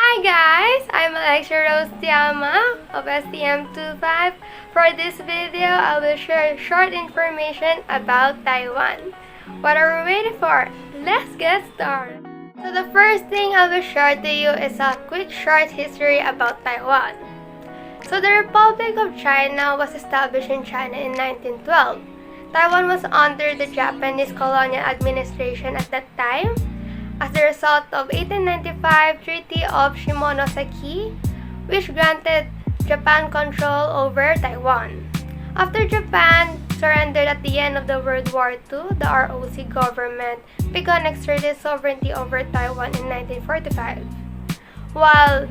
Hi guys! I'm Reolada-Tiama of STM25. For this video, I will share short information about Taiwan. What are we waiting for? Let's get started! So the first thing I will share to you is a quick short history about Taiwan. So the Republic of China was established in China in 1912. Taiwan was under the Japanese colonial administration at that time. As a result of 1895 Treaty of Shimonoseki, which granted Japan control over Taiwan. After Japan surrendered at the end of the World War II, the ROC government began exerting sovereignty over Taiwan in 1945. While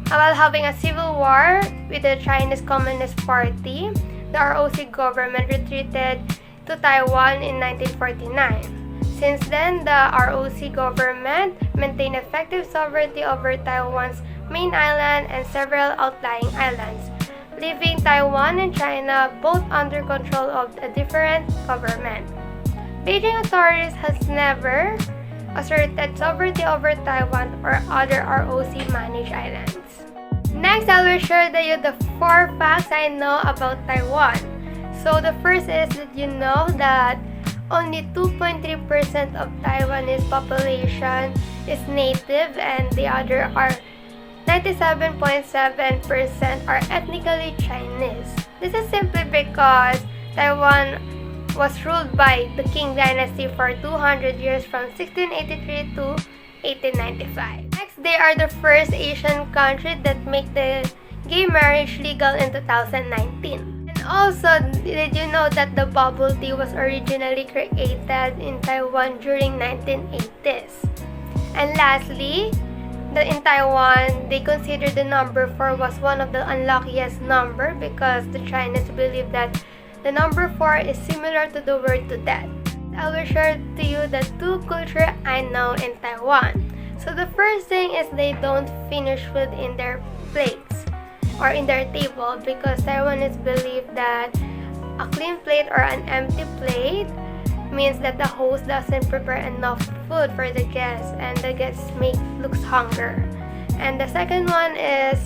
having a civil war with the Chinese Communist Party, the ROC government retreated to Taiwan in 1949. Since then, the ROC government maintained effective sovereignty over Taiwan's main island and several outlying islands, leaving Taiwan and China both under control of a different government. Beijing authorities has never asserted sovereignty over Taiwan or other ROC-managed islands. Next, I will share with you the 4 facts I know about Taiwan. So the first is that you know that only 2.3% of Taiwanese population is native and the other are 97.7% are ethnically Chinese. This is simply because Taiwan was ruled by the Qing dynasty for 200 years from 1683 to 1895. Next, they are the first Asian country that make the gay marriage legal in 2019. Also, did you know that the bubble tea was originally created in Taiwan during 1980s? And lastly, in Taiwan, they consider the number 4 was one of the unluckiest number because the Chinese believe that the number 4 is similar to the word to death. I will share to you the 2 culture I know in Taiwan. So the first thing is they don't finish food in their plates or in their table because Taiwanese believe that a clean plate or an empty plate means that the host doesn't prepare enough food for the guests and the guests looks hunger. And the second one is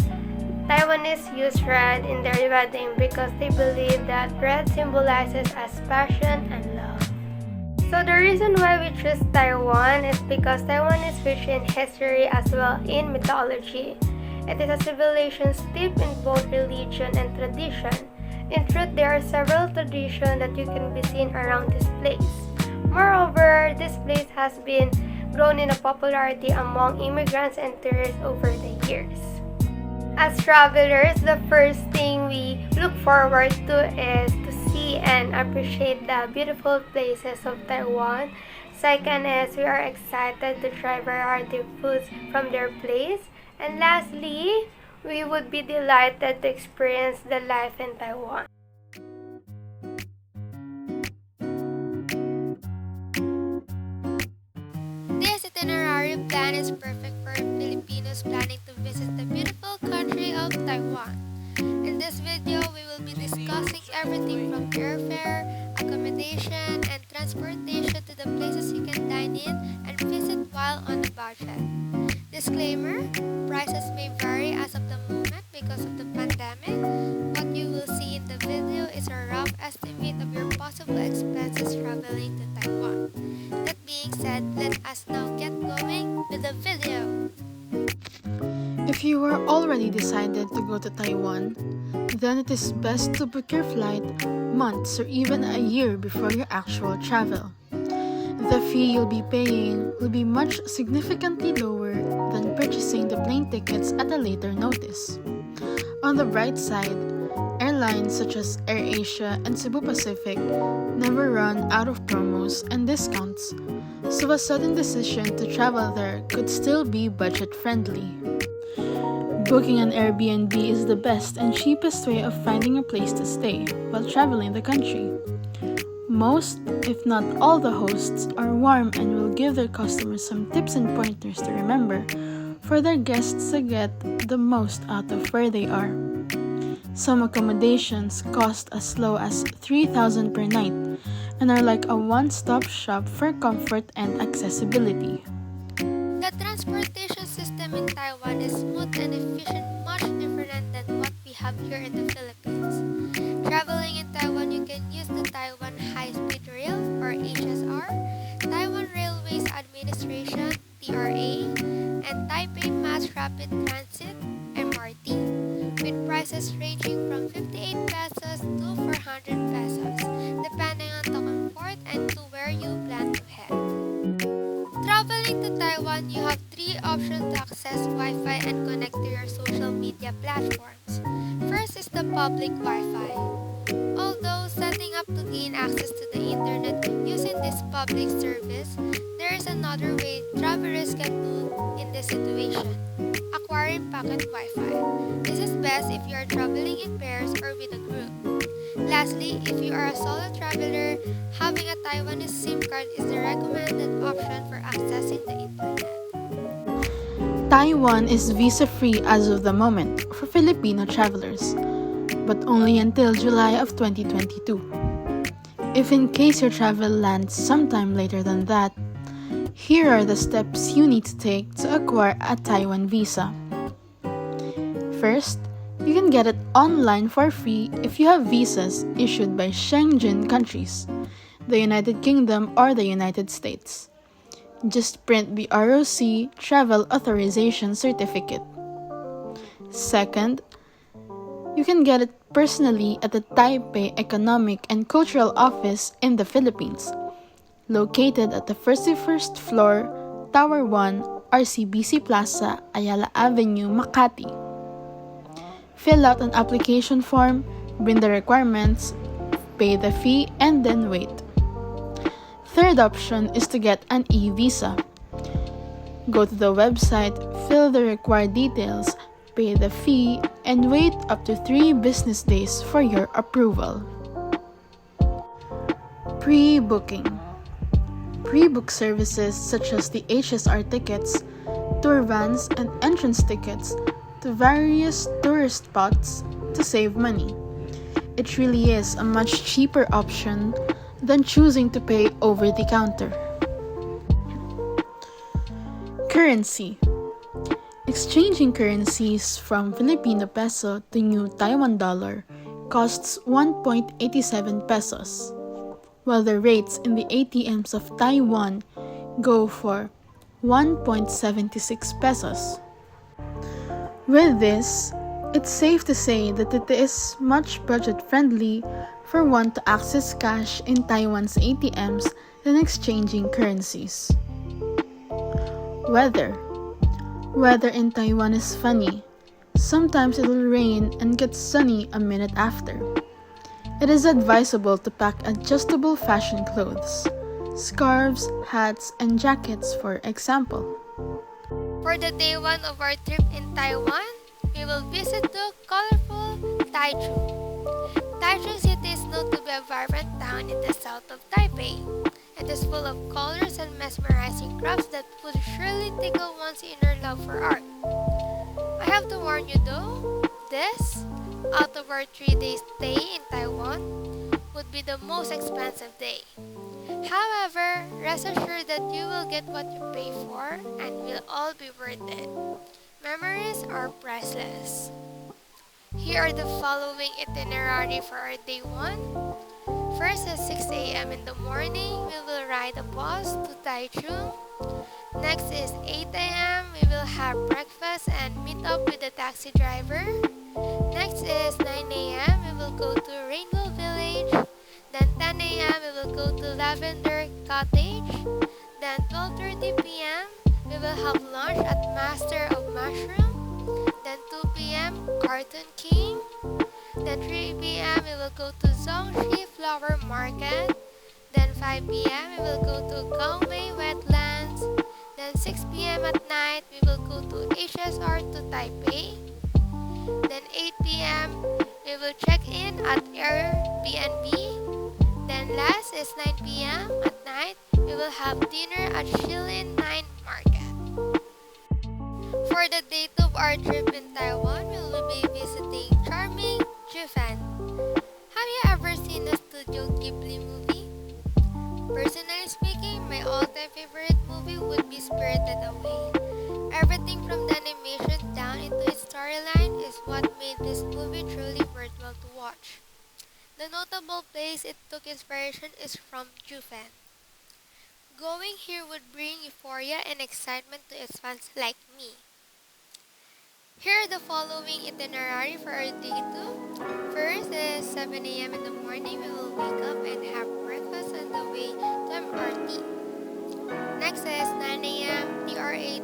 Taiwanese use red in their wedding because they believe that red symbolizes as passion and love. So the reason why we choose Taiwan is because Taiwan is rich in history as well in mythology. It is a civilization steeped in both religion and tradition. In truth, there are several traditions that you can be seen around this place. Moreover, this place has been grown in a popularity among immigrants and tourists over the years. As travelers, the first thing we look forward to is to see and appreciate the beautiful places of Taiwan. Second is we are excited to try variety of foods from their place. And lastly, we would be delighted to experience the life in Taiwan. This itinerary plan is perfect for Filipinos planning to visit the beautiful country of Taiwan. In this video, we will be discussing everything from airfare, accommodation, and transportation to the places you can dine in and visit while on a budget. Disclaimer, prices may vary as of the moment because of the pandemic. What you will see in the video is a rough estimate of your possible expenses traveling to Taiwan. That being said, let us now get going with the video. If you are already decided to go to Taiwan, then it is best to book your flight months or even a year before your actual travel. The fee you'll be paying will be much significantly lower than purchasing the plane tickets at a later notice. On the bright side, airlines such as AirAsia and Cebu Pacific never run out of promos and discounts, so a sudden decision to travel there could still be budget-friendly. Booking an Airbnb is the best and cheapest way of finding a place to stay while traveling the country. Most, if not all, the hosts are warm and will give their customers some tips and pointers to remember for their guests to get the most out of where they are. Some accommodations cost as low as 3,000 per night and are like a one-stop shop for comfort and accessibility. The transportation system in Taiwan is smooth and efficient, much different than what we have here in the Philippines. Traveling in Taiwan, you can use the Taiwan High-Speed Rail or HSR, Taiwan Railways Administration (TRA), and Taipei Mass Rapid Transit (MRT), with prices ranging from 58 pesos to 400 pesos, depending on the comfort and to where you plan to head. Traveling to Taiwan, you have three options to access Wi-Fi and connect to your social media platforms. First is the public Wi-Fi. Although setting up to gain access to the internet using this public service, there is another way travelers can do in this situation: acquiring pocket Wi-Fi. This is best if you are traveling in pairs or with a group. Lastly, if you are a solo traveler, having a Taiwanese SIM card is the recommended option for accessing the internet. Taiwan is visa-free as of the moment for Filipino travelers, but only until July of 2022. If in case your travel lands sometime later than that, here are the steps you need to take to acquire a Taiwan visa. First, you can get it online for free if you have visas issued by Schengen countries, the United Kingdom or the United States. Just print the ROC Travel Authorization Certificate. Second, you can get it personally at the Taipei Economic and Cultural Office in the Philippines, located at the 51st floor, Tower 1, RCBC Plaza, Ayala Avenue, Makati. Fill out an application form, bring the requirements, pay the fee, and then wait. Third option is to get an e-visa. Go to the website, fill the required details, pay the fee, and wait up to 3 business days for your approval. Pre-booking. Pre-book services such as the HSR tickets, tour vans, and entrance tickets to various tourist spots to save money. It really is a much cheaper option than choosing to pay over the counter. Currency. Exchanging currencies from Filipino peso to new Taiwan dollar costs 1.87 pesos, while the rates in the ATMs of Taiwan go for 1.76 pesos. With this, it's safe to say that it is much budget-friendly for one to access cash in Taiwan's ATMs than exchanging currencies. Weather. Weather in Taiwan is funny. Sometimes it'll rain and get sunny a minute after. It is advisable to pack adjustable fashion clothes, scarves, hats, and jackets for example. For the day 1 of our trip in Taiwan, we will visit the colorful Taichung. Taichung City is known to be a vibrant town in the south of Taipei. It is full of colors and mesmerizing crafts that would surely tickle one's inner love for art. I have to warn you though, this, out of our 3-day stay in Taiwan, would be the most expensive day. However, rest assured that you will get what you pay for and will all be worth it. Memories are priceless. Here are the following itinerary for our day 1. First, at 6 a.m. in the morning, we will ride a bus to Taichung. Next is 8 a.m. we will have breakfast and meet up with the taxi driver. Next is 9 a.m. we will go to Rainbow Village. Then 10 a.m. we will go to Lavender Cottage. Then 12:30 p.m. we will have lunch at Master of Mushroom. Then 2 p.m. Cartoon King. Then 3 p.m. we will go to Zhongxi Flower Market. Then 5 p.m. we will go to Gaomei Wetlands. Then 6 p.m. at night we will go to HSR to Taipei. Then 8 p.m. we will check in at Airbnb. Then last is 9 p.m. at night we will have dinner at Shilin 9 Market. For the date of our trip in Taiwan, we will be visiting charming Japan. Have you ever seen a Studio Ghibli movie? Personally speaking, my all-time favorite movie would be Spirited Away. Everything from is what made this movie truly worthwhile to watch. The notable place it took inspiration is from Japan. Going here would bring euphoria and excitement to its fans like me. Here are the following itinerary for our day 2. First is 7 a.m. in the morning. We will wake up and have breakfast on the way to MRT. Next is 9 a.m. TR8